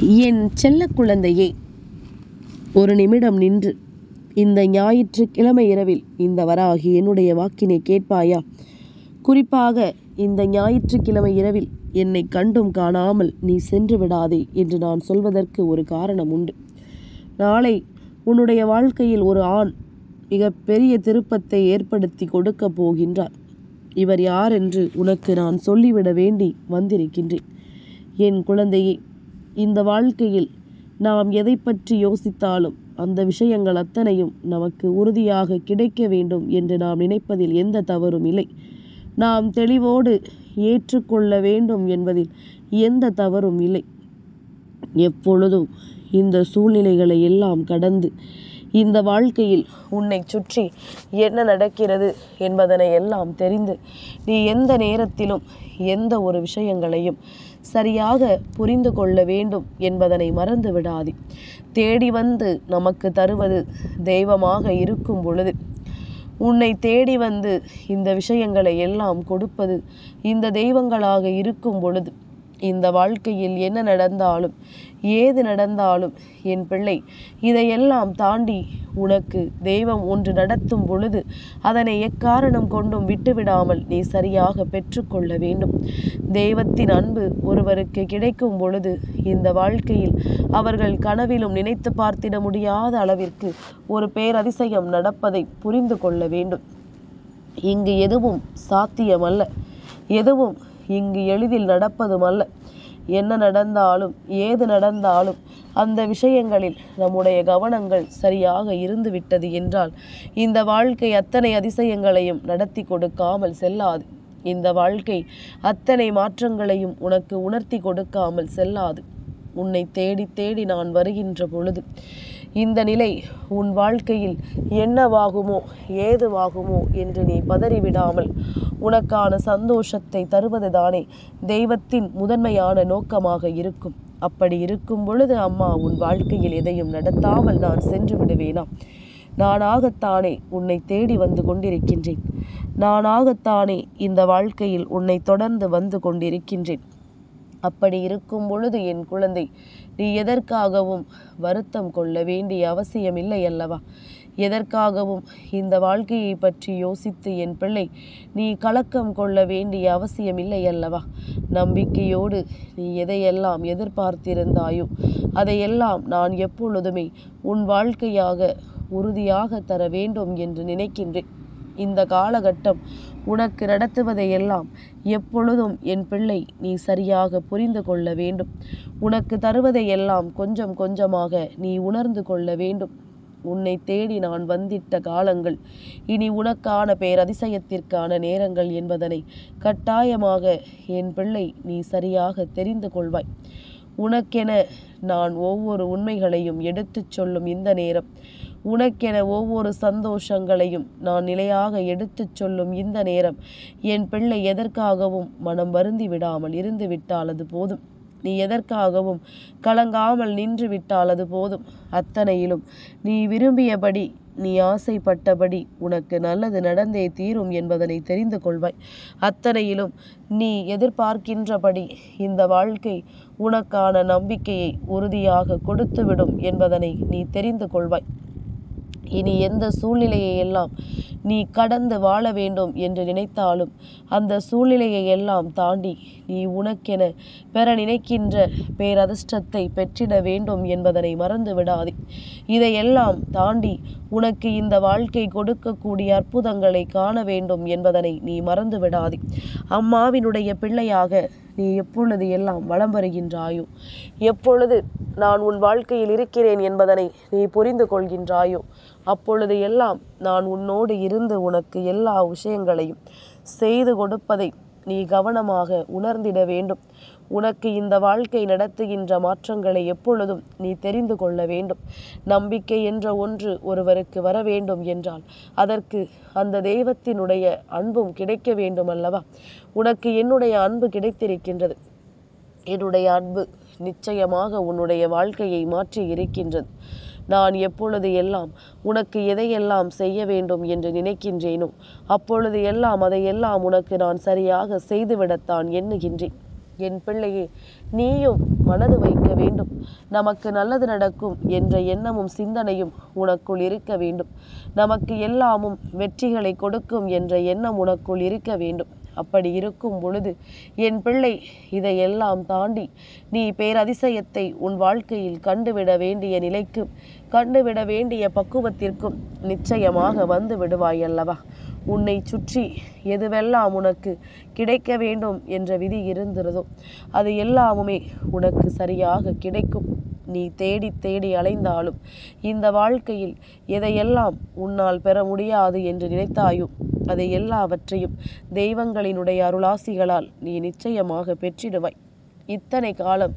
என் செல்ல குழந்தையே, ஒரு நிமிடம் நின்று இந்த ஞாயிற்றுக்கிழமை இரவில் இந்த வராகி என்னுடைய வாக்கினை கேட்பாயா? குறிப்பாக இந்த ஞாயிற்றுக்கிழமை இரவில் என்னை கண்டும் காணாமல் நீ சென்று விடாதே என்று நான் சொல்வதற்கு ஒரு காரணம் உண்டு. நாளை உன்னுடைய வாழ்க்கையில் ஒரு ஆண் மிக பெரிய திருப்பத்தை ஏற்படுத்தி கொடுக்க போகின்றார். இவர் யார் என்று உனக்கு நான் சொல்லிவிட வேண்டி வந்திருக்கின்றேன். என் குழந்தையே, இந்த வாழ்க்கையில் நாம் எதை பற்றி யோசித்தாலும் அந்த விஷயங்கள் அத்தனையும் நமக்கு உறுதியாக கிடைக்க வேண்டும் என்று நாம் நினைப்பதில் எந்த தவறும் இல்லை. நாம் தெளிவோடு ஏற்றுக்கொள்ள வேண்டும் என்பதில் எந்த தவறும் இல்லை. எப்பொழுதும் இந்த சூழ்நிலைகளை எல்லாம் கடந்து இந்த வாழ்க்கையில் உன்னை சுற்றி என்ன நடக்கிறது என்பதனை எல்லாம் தெரிந்து நீ எந்த நேரத்திலும் எந்த ஒரு விஷயங்களையும் சரியாக புரிந்து கொள்ள வேண்டும் என்பதனை மறந்து விடாதே. தேடி வந்து நமக்கு தருவது தெய்வமாக இருக்கும் பொழுது, உன்னை தேடி வந்து இந்த விஷயங்களை எல்லாம் கொடுப்பது இந்த தெய்வங்களாக இருக்கும் பொழுது, இந்த வாழ்க்கையில் என்ன நடந்தாலும் ஏது நடந்தாலும் என் பிள்ளை, இதையெல்லாம் தாண்டி உனக்கு தெய்வம் ஒன்று நடத்தும் பொழுது அதனை எக்காரணம் கொண்டும் விட்டுவிடாமல் நீ சரியாக பெற்றுக்கொள்ள வேண்டும். தெய்வத்தின் அன்பு ஒருவருக்கு கிடைக்கும் பொழுது இந்த வாழ்க்கையில் அவர்கள் கனவிலும் நினைத்து பார்த்திட முடியாத அளவிற்கு ஒரு பேரதிசயம் நடப்பதை புரிந்து கொள்ள வேண்டும். இங்கு எதுவும் சாத்தியமல்ல, எதுவும் இங்கு எளிதில் நடப்பதும் அல்ல. என்ன நடந்தாலும் ஏது நடந்தாலும் அந்த விஷயங்களில் நம்முடைய கவனங்கள் சரியாக இருந்து விட்டது என்றால் இந்த வாழ்க்கை அத்தனை அதிசயங்களையும் நடத்தி கொடுக்காமல் செல்லாது. இந்த வாழ்க்கை அத்தனை மாற்றங்களையும் உனக்கு உணர்த்தி கொடுக்காமல் செல்லாது. உன்னை தேடி தேடி நான் வருகின்ற பொழுது இந்த நிலை உன் வாழ்க்கையில் என்னவாகுமோ ஏதுவாகுமோ என்று நீ பதறிவிடாமல் உனக்கான சந்தோஷத்தை தருவதுதானே தெய்வத்தின் முதன்மையான நோக்கமாக இருக்கும். அப்படி இருக்கும் பொழுது அம்மா உன் வாழ்க்கையில் எதையும் நடத்தாமல் நான் சென்று விடுவேனா? நானாகத்தானே உன்னை தேடி வந்து கொண்டிருக்கின்றேன். நானாகத்தானே இந்த வாழ்க்கையில் உன்னை தொடர்ந்து வந்து கொண்டிருக்கின்றேன். அப்படி இருக்கும் பொழுது என் குழந்தை, நீ எதற்காகவும் வருத்தம் கொள்ள வேண்டிய அவசியமில்லை அல்லவா? எதற்காகவும் இந்த வாழ்க்கையை பற்றி யோசித்து என் பிள்ளை நீ கலக்கம் கொள்ள வேண்டிய அவசியமில்லை அல்லவா? நம்பிக்கையோடு நீ எதையெல்லாம் எதிர்பார்த்திருந்தாயோ அதையெல்லாம் நான் எப்பொழுதுமே உன் வாழ்க்கையாக உறுதியாக தர வேண்டும் என்று நினைக்கின்றேன். இந்த காலகட்டம் உனக்கு நடத்துவதையெல்லாம் எப்பொழுதும் என் பிள்ளை நீ சரியாக புரிந்து கொள்ள வேண்டும். உனக்கு தருவதையெல்லாம் கொஞ்சம் கொஞ்சமாக நீ உணர்ந்து கொள்ள வேண்டும். உன்னை தேடி நான் வந்திட்ட காலங்கள் இனி உனக்கான பேரதிசயத்திற்கான நேரங்கள் என்பதனை கட்டாயமாக என் பிள்ளை நீ சரியாக தெரிந்து கொள்வாய். உனக்கென நான் ஒவ்வொரு உண்மைகளையும் எடுத்துச் சொல்லும் இந்த நேரம், உனக்கென ஒவ்வொரு சந்தோஷங்களையும் நான் நிலையாக எடுத்துச் சொல்லும் இந்த நேரம், என் பிள்ளை எதற்காகவும் மனம் வருந்தி விடாமல் இருந்து விட்டால் அது போதும். நீ எதற்காகவும் கலங்காமல் நின்று விட்டால் அது போதும். அத்தனையிலும் நீ விரும்பியபடி நீ ஆசைப்பட்டபடி உனக்கு நல்லது நடந்தே தீரும் என்பதனை தெரிந்து கொள்வாய். அத்தனையிலும் நீ எதிர்பார்க்கின்றபடி இந்த வாழ்க்கை உனக்கான நம்பிக்கையை உறுதியாக கொடுத்துவிடும் என்பதனை நீ தெரிந்து கொள்வாய். இனி எந்த சூழ்நிலையை எல்லாம் நீ கடந்து வாழ வேண்டும் என்று நினைத்தாலும் அந்த சூழ்நிலையை எல்லாம் தாண்டி நீ உனக்கென பெற நினைக்கின்ற பேரதிர்ஷ்டத்தை பெற்றிட வேண்டும் என்பதனை மறந்து விடாதே. இதையெல்லாம் தாண்டி உனக்கு இந்த வாழ்க்கை கொடுக்கக்கூடிய அற்புதங்களை காண வேண்டும் என்பதனை நீ மறந்து விடாதே. அம்மாவினுடைய பிள்ளையாக நீ எப்பொழுது எல்லாம் வலம் வருகின்றாயோ, எப்பொழுது நான் உன் வாழ்க்கையில் இருக்கிறேன் என்பதனை நீ புரிந்து கொள்கின்றாயோ, அப்பொழுது எல்லாம் நான் உன்னோடு இருந்து உனக்கு எல்லா விஷயங்களையும் செய்து கொடுப்பதை நீ கவனமாக உணர்ந்திட வேண்டும். உனக்கு இந்த வாழ்க்கை நடத்துகின்ற மாற்றங்களை எப்பொழுதும் நீ தெரிந்து கொள்ள வேண்டும். நம்பிக்கை என்ற ஒன்று ஒருவருக்கு வர வேண்டும் என்றால் அதற்கு அந்த தெய்வத்தினுடைய அன்பும் கிடைக்க வேண்டும் அல்லவா? உனக்கு என்னுடைய அன்பு கிடைத்திருக்கின்றது. என்னுடைய அன்பு நிச்சயமாக உன்னுடைய வாழ்க்கையை மாற்றி இருக்கின்றது. நான் எப்பொழுது எல்லாம் உனக்கு எதையெல்லாம் செய்ய வேண்டும் என்று நினைக்கின்றேனோ அப்பொழுது எல்லாம் அதையெல்லாம் உனக்கு நான் சரியாக செய்துவிடத்தான் எண்ணுகின்றேன். என் பிள்ளையே, நீயும் மனது வைக்க வேண்டும். நமக்கு நல்லது நடக்கும் என்ற எண்ணமும் சிந்தனையும் உனக்குள் இருக்க வேண்டும். நமக்கு எல்லாமும் வெற்றிகளை கொடுக்கும் என்ற எண்ணம் உனக்குள் இருக்க வேண்டும். அப்படி இருக்கும் பொழுது என் பிள்ளை, இதையெல்லாம் தாண்டி நீ பேரதிசயத்தை உன் வாழ்க்கையில் கண்டுவிட வேண்டிய நிலைக்கும் கண்டுவிட வேண்டிய பக்குவத்திற்கும் நிச்சயமாக வந்து விடுவாய் அல்லவா? உன்னை சுற்றி எதுவெல்லாம் உனக்கு கிடைக்க வேண்டும் என்ற விதி இருந்திருதோ அது எல்லாமுமே உனக்கு சரியாக கிடைக்கும். நீ தேடி தேடி அலைந்தாலும் இந்த வாழ்க்கையில் எதையெல்லாம் உன்னால் பெற முடியாது என்று நினைத்தாயோ அதை எல்லாவற்றையும் தெய்வங்களினுடைய அருளாசிகளால் நீ நிச்சயமாக பெற்றிடுவாய். இத்தனை காலம்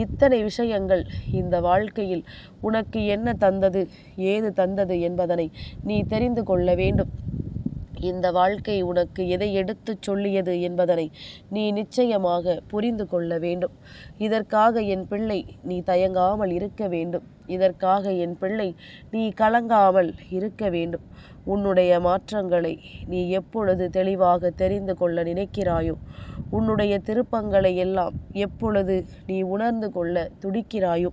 இத்தனை விஷயங்கள் இந்த வாழ்க்கையில் உனக்கு என்ன தந்தது, ஏது தந்தது என்பதனை நீ தெரிந்து கொள்ள வேண்டும். இந்த வாழ்க்கை உனக்கு எதை எடுத்துச் சொல்லியது என்பதனை நீ நிச்சயமாக புரிந்து கொள்ள வேண்டும். இதற்காக என் பிள்ளை நீ தயங்காமல் இருக்க வேண்டும். இதற்காக என் பிள்ளை நீ கலங்காமல் இருக்க வேண்டும். உன்னுடைய மாற்றங்களை நீ எப்பொழுது தெளிவாக தெரிந்து கொள்ள நினைக்கிறாயோ, உன்னுடைய திருப்பங்களை எல்லாம் எப்பொழுது நீ உணர்ந்து கொள்ள துடிக்கிறாயோ,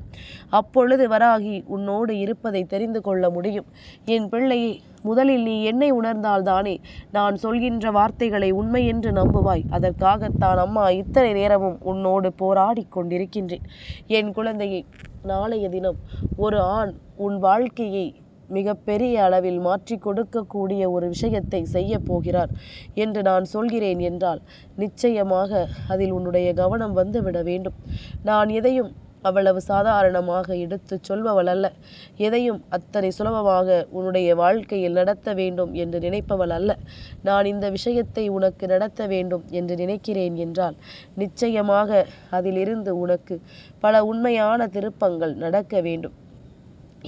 அப்பொழுது வராகி உன்னோடு இருப்பதை தெரிந்து கொள்ள முடியும். என் பிள்ளையே, முதலில் நீ என்னை உணர்ந்தால்தானே நான் சொல்கின்ற வார்த்தைகளை உண்மை என்று நம்புவாய். அதற்காகத்தான் அம்மா இத்தனை நேரமும் உன்னோடு போராடி கொண்டிருக்கின்றேன். என் குழந்தையை, நாளைய தினம் ஒரு ஆண் உன் வாழ்க்கையை மிக பெரிய அளவில் மாற்றி கொடுக்கக்கூடிய ஒரு விஷயத்தை செய்ய போகிறார் என்று நான் சொல்கிறேன் என்றால் நிச்சயமாக அதில் உன்னுடைய கவனம் வந்துவிட வேண்டும். நான் எதையும் அவ்வளவு சாதாரணமாக எடுத்து சொல்பவள் அல்ல. எதையும் அத்தனை சுலபமாக உன்னுடைய வாழ்க்கையில் நடத்த வேண்டும் என்று நினைப்பவள் அல்ல. நான் இந்த விஷயத்தை உனக்கு நடத்த வேண்டும் என்று நினைக்கிறேன் என்றால் நிச்சயமாக அதிலிருந்து உனக்கு பல உண்மையான திருப்பங்கள் நடக்க வேண்டும்.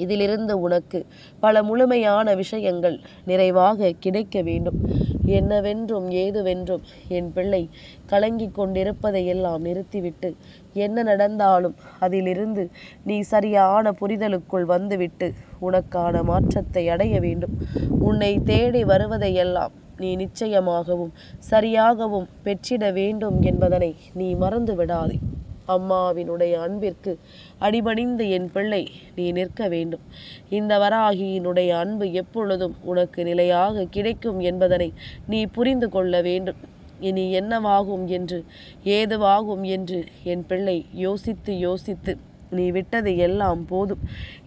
இதிலிருந்து உனக்கு பல முழுமையான விஷயங்கள் நிறைவாக கிடைக்க வேண்டும். என்னவென்றும் ஏதுவென்றும் என் பிள்ளை கலங்கி கொண்டிருப்பதையெல்லாம் நிறுத்திவிட்டு, என்ன நடந்தாலும் அதிலிருந்து நீ சரியான புரிதலுக்குள் வந்துவிட்டு உனக்கான மாற்றத்தை அடைய வேண்டும். உன்னை தேடி வருவதையெல்லாம் நீ நிச்சயமாகவும் சரியாகவும் பெற்றிட வேண்டும் என்பதனை நீ மறந்து விடாதே. அம்மாவினுடைய அன்பிற்கு அடிபணிந்து என் பிள்ளை நீ நிற்க வேண்டும். இந்த வராகியினுடைய அன்பு எப்பொழுதும் உனக்கு நிலையாக கிடைக்கும் என்பதனை நீ புரிந்து கொள்ள வேண்டும். இனி என்னவாகும் என்று, ஏதுவாகும் என்று என் பிள்ளை யோசித்து யோசித்து நீ விட்டது எல்லாம் போதும்.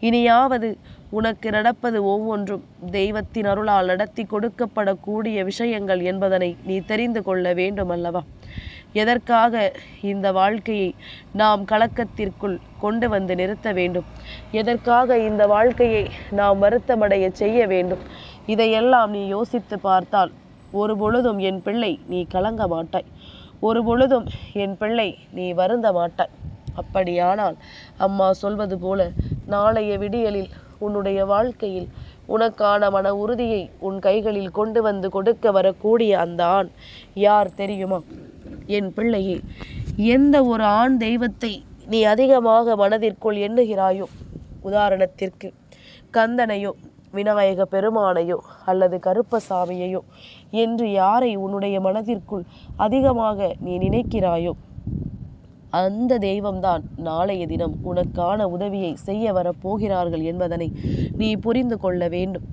இனியாவது உனக்கு நடப்பது ஒவ்வொன்றும் தெய்வத்தின் அருளால் நடத்தி கொடுக்கப்படக்கூடிய விஷயங்கள் என்பதனை நீ தெரிந்து கொள்ள வேண்டும் அல்லவா? எதற்காக இந்த வாழ்க்கையை நாம் கலக்கத்திற்குள் கொண்டு வந்து நிறுத்த வேண்டும்? எதற்காக இந்த வாழ்க்கையை நாம் வருத்தமடைய செய்ய வேண்டும்? இதையெல்லாம் நீ யோசித்து பார்த்தால் ஒரு பொழுதும் என் பிள்ளை நீ கலங்க மாட்டாய். ஒரு பொழுதும் என் பிள்ளை நீ வருந்த மாட்டாய். அப்படியானால் அம்மா சொல்வது போல நாளைய விடியலில் உன்னுடைய வாழ்க்கையில் உனக்கான மன உறுதியை உன் கைகளில் கொண்டு வந்து கொடுக்க வரக்கூடிய அந்த ஆண் யார் தெரியுமா? என் பிள்ளையே, எந்த ஒரு ஆண் தெய்வத்தை நீ அதிகமாக மனதிற்குள் எண்ணுகிறாயோ, உதாரணத்திற்கு கந்தனையோ, விநாயக பெருமானையோ அல்லது கருப்பசாமியையோ என்று யாரை உன்னுடைய மனதிற்குள் அதிகமாக நீ நினைக்கிறாயோ அந்த தெய்வம்தான் நாளைய தினம் உனக்கான உதவியை செய்ய வரப்போகிறார்கள் என்பதனை நீ புரிந்து கொள்ள வேண்டும்.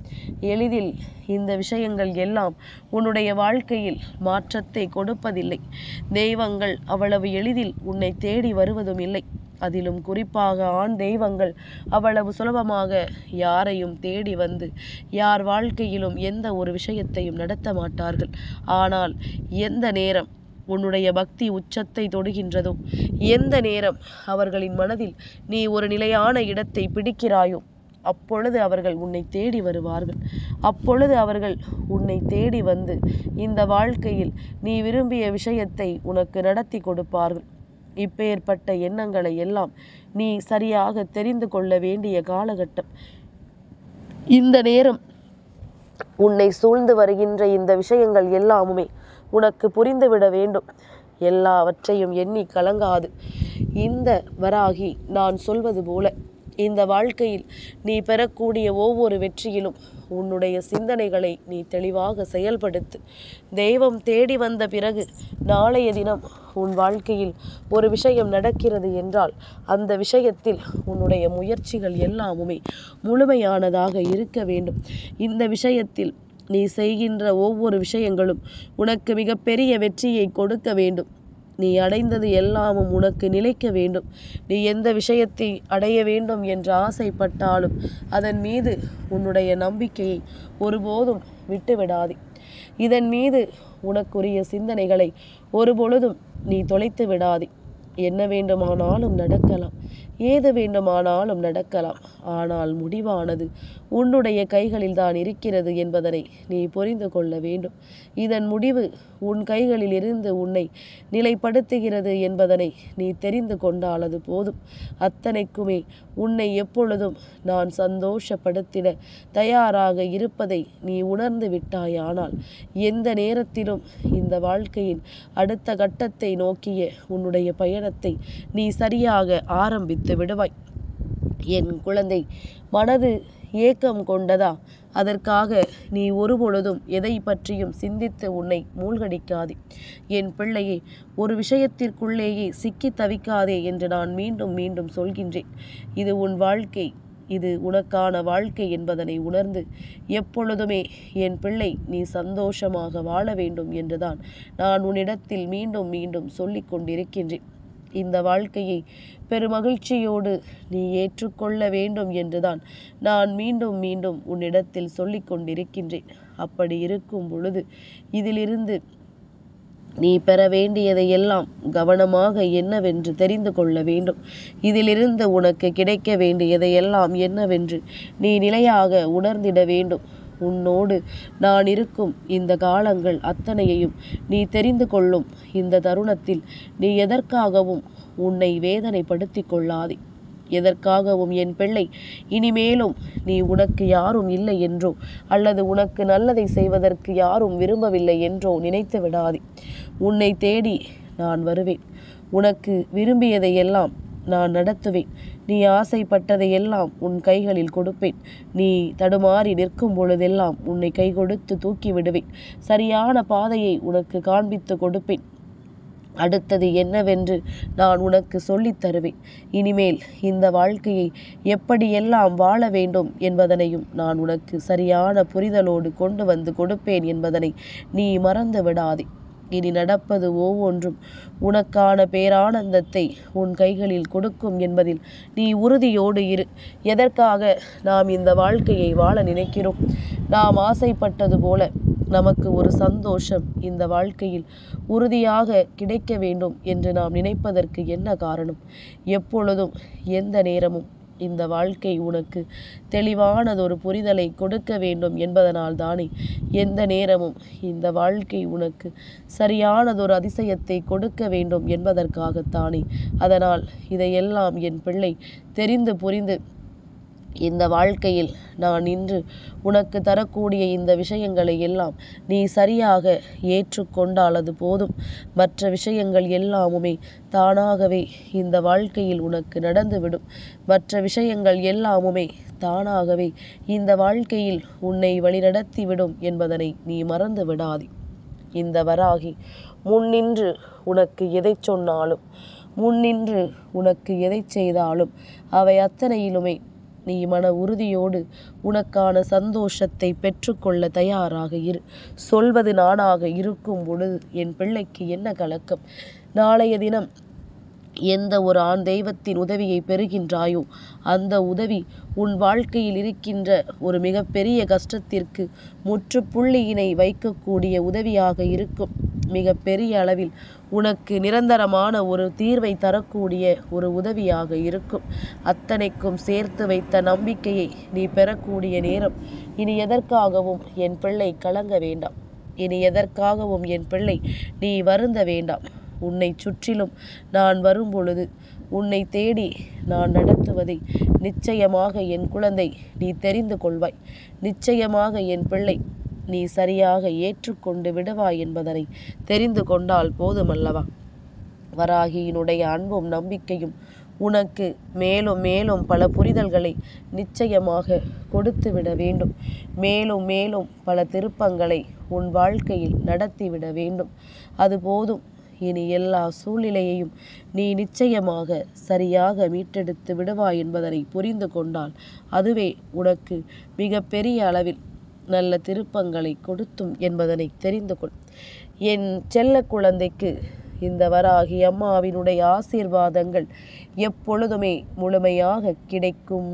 எளிதில் இந்த விஷயங்கள் எல்லாம் உன்னுடைய வாழ்க்கையில் மாற்றத்தை கொடுப்பதில்லை. தெய்வங்கள் அவ்வளவு எளிதில் உன்னை தேடி வருவதும் இல்லை. அதிலும் குறிப்பாக ஆண் தெய்வங்கள் அவ்வளவு சுலபமாக யாரையும் தேடி வந்து யார் வாழ்க்கையிலும் எந்த ஒரு விஷயத்தையும் நடத்த மாட்டார்கள். ஆனால் எந்த நேரம் உன்னுடைய பக்தி உச்சத்தை தொடுகின்றதோ, எந்த நேரம் அவர்களின் மனதில் நீ ஒரு நிலையான இடத்தை பிடிக்கிறாயோ அப்பொழுது அவர்கள் உன்னை தேடி வருவார்கள். அப்பொழுது அவர்கள் உன்னை தேடி வந்து இந்த வாழ்க்கையில் நீ விரும்பிய விஷயத்தை உனக்கு நடத்தி கொடுப்பார்கள். இப்பேற்பட்ட எண்ணங்களை எல்லாம் நீ சரியாக தெரிந்து கொள்ள வேண்டிய காலகட்டம் இந்த நேரம். உன்னை சூழ்ந்து வருகின்ற இந்த விஷயங்கள் எல்லாமுமே உனக்கு புரிந்துவிட வேண்டும். எல்லாவற்றையும் எண்ணி கலங்காது. இந்த வராகி நான் சொல்வது போல இந்த வாழ்க்கையில் நீ பெறக்கூடிய ஒவ்வொரு வெற்றியிலும் உன்னுடைய சிந்தனைகளை நீ தெளிவாக செயல்படுத்து. தெய்வம் தேடி வந்த பிறகு நாளைய தினம் உன் வாழ்க்கையில் ஒரு விஷயம் நடக்கிறது என்றால் அந்த விஷயத்தில் உன்னுடைய முயற்சிகள் எல்லாமுமே முழுமையானதாக இருக்க வேண்டும். இந்த விஷயத்தில் நீ செய்கின்ற ஒவ்வொரு விஷயங்களும் உனக்கு மிகப்பெரிய வெற்றியை கொடுக்க வேண்டும். நீ அடைந்தது எல்லாமும் உனக்கு நிலைக்க வேண்டும். நீ எந்த விஷயத்தை அடைய வேண்டும் என்று ஆசைப்பட்டாலும் அதன் மீது உன்னுடைய நம்பிக்கையை ஒருபோதும் விட்டுவிடாதே. இதன் மீது உனக்குரிய சிந்தனைகளை ஒருபொழுதும் நீ தொலைத்து விடாதே. என்ன வேண்டுமானாலும் நடக்கலாம், ஏது வேண்டுமானாலும் நடக்கலாம். ஆனால் முடிவானது உன்னுடைய கைகளில் தான் இருக்கிறது என்பதனை நீ புரிந்து கொள்ள வேண்டும். இதன் முடிவு உன் கைகளில் இருந்து உன்னை நிலைப்படுத்துகிறது என்பதனை நீ தெரிந்து கொண்டால் அது போதும். அத்தனைக்குமே உன்னை எப்பொழுதும் நான் சந்தோஷப்படுத்திட தயாராக இருப்பதை நீ உணர்ந்து விட்டாயானால் எந்த நேரத்திலும் இந்த வாழ்க்கையின் அடுத்த கட்டத்தை நோக்கிய உன்னுடைய பயணத்தை நீ சரியாக ஆரம்பித்து விடுவாய். என் குழந்தை, மனது ஏக்கம் கொண்டதா? அதற்காக நீ ஒருபொழுதும் எதை பற்றியும் சிந்தித்து உன்னை மூழ்கடிக்காதே. என் பிள்ளையே, ஒரு விஷயத்திற்குள்ளேயே சிக்கி தவிக்காதே என்று நான் மீண்டும் மீண்டும் சொல்கின்றேன். இது உன் வாழ்க்கை, இது உனக்கான வாழ்க்கை என்பதனை உணர்ந்து எப்பொழுதுமே என் பிள்ளை நீ சந்தோஷமாக வாழ வேண்டும் என்றுதான் நான் உன்னிடத்தில் மீண்டும் மீண்டும் சொல்லிக் கொண்டிருக்கின்றேன். இந்த வாழ்க்கையை பெருமகிழ்ச்சியோடு நீ ஏற்றுக்கொள்ள வேண்டும் என்றுதான் நான் மீண்டும் மீண்டும் உன்னிடத்தில் சொல்லிக் கொண்டிருக்கின்றேன். அப்படி இருக்கும் பொழுது இதிலிருந்து நீ பெற வேண்டியதையெல்லாம் கவனமாக என்னவென்று தெரிந்து கொள்ள வேண்டும். இதிலிருந்து உனக்கு கிடைக்க வேண்டியதையெல்லாம் என்னவென்று நீ நிலையாக உணர்ந்திட வேண்டும். உன்னோடு நான் இருக்கும் இந்த காலங்கள் அத்தனையையும் நீ தெரிந்து கொள்ளும் இந்த தருணத்தில் நீ எதற்காகவும் உன்னை வேதனைப்படுத்தி கொள்ளாதே. எதற்காகவும் என் பிள்ளை இனிமேலும் நீ உனக்கு யாரும் இல்லை என்றோ அல்லது உனக்கு நல்லதை செய்வதற்கு யாரும் விரும்பவில்லை என்றோ நினைத்து விடாதே. உன்னை தேடி நான் வருவேன். உனக்கு விரும்பியதையெல்லாம் நான் நடத்துவேன். நீ ஆசைப்பட்டதையெல்லாம் உன் கைகளில் கொடுப்பேன். நீ தடுமாறி நிற்கும் பொழுதெல்லாம் உன்னை கை கொடுத்து தூக்கி விடுவேன். சரியான பாதையை உனக்கு காண்பித்து கொடுப்பேன். அடுத்தது என்னவென்று நான் உனக்கு சொல்லித் தருவேன். இனிமேல் இந்த வாழ்க்கையை எப்படியெல்லாம் வாழ வேண்டும் என்பதனையும் நான் உனக்கு சரியான புரிதலோடு கொண்டு வந்து கொடுப்பேன் என்பதனை நீ மறந்து விடாதே. இனி நடப்பது ஒவ்வொன்றும் உனக்கான பேரானந்தத்தை உன் கைகளில் கொடுக்கும் என்பதில் நீ உறுதியோடு இரு. எதற்காக நாம் இந்த வாழ்க்கையை வாழ நினைக்கிறோம்? நாம் ஆசைப்பட்டது போல நமக்கு ஒரு சந்தோஷம் இந்த வாழ்க்கையில் உறுதியாக கிடைக்க வேண்டும் என்று நாம் நினைப்பதற்கு என்ன காரணம்? எப்பொழுதும் எந்த நேரமும் இந்த வாழ்க்கை உனக்கு தெளிவானதொரு புரிதலை கொடுக்க வேண்டும் என்பதனால் தானே எந்த நேரமும் இந்த வாழ்க்கை உனக்கு சரியானதொரு அதிசயத்தை கொடுக்க வேண்டும் என்பதற்காகத்தானே. அதனால் இதையெல்லாம் என் பிள்ளை தெரிந்து புரிந்து இந்த வாழ்க்கையில் நான் இன்று உனக்கு தரக்கூடிய இந்த விஷயங்களை எல்லாம் நீ சரியாக ஏற்றுக்கொண்டால் அது போதும். மற்ற விஷயங்கள் எல்லாமுமே தானாகவே இந்த வாழ்க்கையில் உனக்கு நடந்துவிடும். மற்ற விஷயங்கள் எல்லாமுமே தானாகவே இந்த வாழ்க்கையில் உன்னை வழிநடத்திவிடும் என்பதனை நீ மறந்து விடாதே. இந்த வராகி முன்னின்று உனக்கு எதை சொன்னாலும், முன்னின்று உனக்கு எதை செய்தாலும் அவை அத்தனையிலுமே நீ மன உறுதியோடு உனக்கான சந்தோஷத்தை பெற்றுக்கொள்ள தயாராக இரு. சொல்வது நானாக இருக்கும் பொழுது என் பிள்ளைக்கு என்ன கலக்கம்? நாளைய தினம் எந்த ஒரு ஆண் தெய்வத்தின் உதவியை பெறுகின்றாயோ அந்த உதவி உன் வாழ்க்கையில் இருக்கின்ற ஒரு மிகப்பெரிய கஷ்டத்திற்கு முற்றுப்புள்ளியினை வைக்கக்கூடிய உதவியாக இருக்கும். மிக பெரிய அளவில் உனக்கு நிரந்தரமான ஒரு தீர்வை தரக்கூடிய ஒரு உதவியாக இருக்கும். அத்தனைக்கும் சேர்த்து வைத்த நம்பிக்கையை நீ பெறக்கூடிய நேரம். இனி எதற்காகவும் என் பிள்ளை கலங்க வேண்டாம். இனி எதற்காகவும் என் பிள்ளை நீ வருந்த வேண்டாம். உன்னை சுற்றிலும் நான் வரும் பொழுது உன்னை தேடி நான் நடத்துவதை நிச்சயமாக என் குழந்தை நீ தெரிந்து கொள்வாய். நிச்சயமாக என் பிள்ளை நீ சரியாக ஏற்றுக்கொண்டு விடுவாய் என்பதனை தெரிந்து கொண்டால் போதுமல்லவா? வராகியினுடைய அன்பும் நம்பிக்கையும் உனக்கு மேலும் மேலும் பல புரிதல்களை நிச்சயமாக கொடுத்து விட வேண்டும். மேலும் மேலும் பல திருப்பங்களை உன் வாழ்க்கையில் நடத்திவிட வேண்டும். அது போதும். இனி எல்லா சூழ்நிலையையும் நீ நிச்சயமாக சரியாக மீட்டெடுத்து விடுவாய் என்பதனை புரிந்து கொண்டால் அதுவே உனக்கு மிக பெரிய அளவில் நல்ல திருப்பங்களை கொடுத்தும் என்பதனை தெரிந்து கொள். என் செல்ல குழந்தைக்கு இந்த வராகி அம்மாவினுடைய ஆசீர்வாதங்கள் எப்பொழுதுமே முழுமையாக கிடைக்கும்.